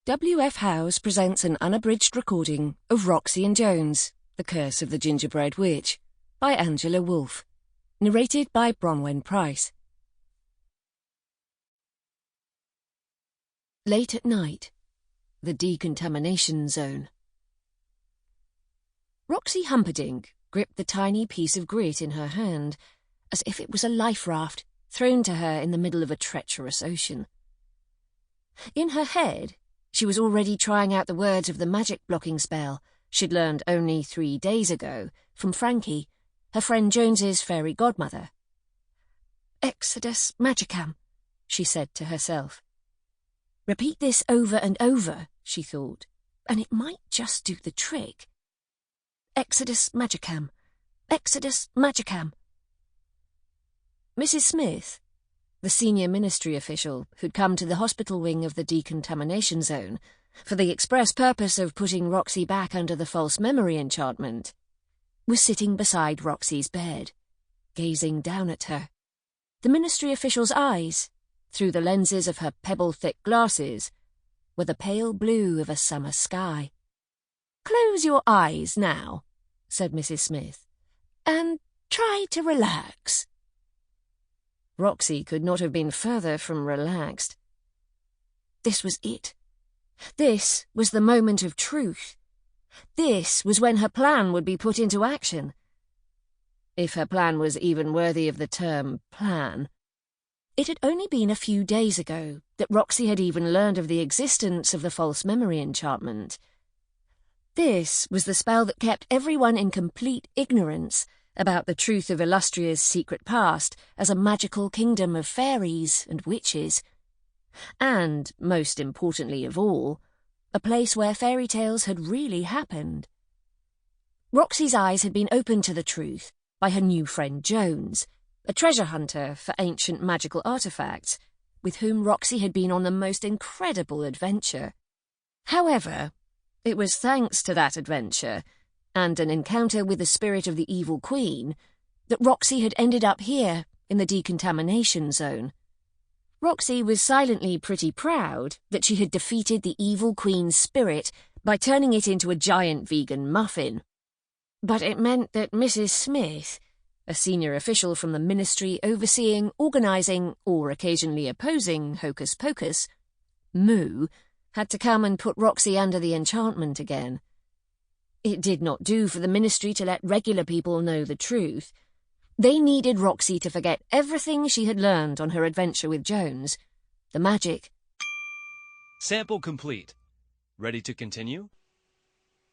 W.F. Howes presents an unabridged recording of Roxy and Jones, The Curse of the Gingerbread Witch, by Angela Woolfe, narrated by Bronwen Price. Late at night, the decontamination zone. Roxy Humperdinck gripped the tiny piece of grit in her hand, as if it was a life raft thrown to her in the middle of a treacherous ocean. In her head, she was already trying out the words of the magic-blocking spell she'd learned only 3 days ago from Frankie, her friend Jones's fairy godmother. "Exodus Magicam," she said to herself. Repeat this over and over, she thought, and it might just do the trick. Exodus Magicam. Exodus Magicam. Mrs. Smith, the senior ministry official who'd come to the hospital wing of the decontamination zone for the express purpose of putting Roxy back under the false memory enchantment, was sitting beside Roxy's bed, gazing down at her. The ministry official's eyes, through the lenses of her pebble-thick glasses, were the pale blue of a summer sky. "Close your eyes now," said Mrs. Smith, "and try to relax." Roxy could not have been further from relaxed. This was it. This was the moment of truth. This was when her plan would be put into action. If her plan was even worthy of the term plan. It had only been a few days ago that Roxy had even learned of the existence of the false memory enchantment. This was the spell that kept everyone in complete ignorance about the truth of Illustria's secret past as a magical kingdom of fairies and witches. And, most importantly of all, a place where fairy tales had really happened. Roxy's eyes had been opened to the truth by her new friend Jones, a treasure hunter for ancient magical artifacts, with whom Roxy had been on the most incredible adventure. However, it was thanks to that adventure, and an encounter with the spirit of the evil queen, that Roxy had ended up here in the decontamination zone. Roxy was silently pretty proud that she had defeated the evil queen's spirit by turning it into a giant vegan muffin. But it meant that Mrs. Smith, a senior official from the ministry overseeing, organising, or occasionally opposing Hocus Pocus, Moo, had to come and put Roxy under the enchantment again. It did not do for the ministry to let regular people know the truth. They needed Roxy to forget everything she had learned on her adventure with Jones. The magic. Sample complete. Ready to continue?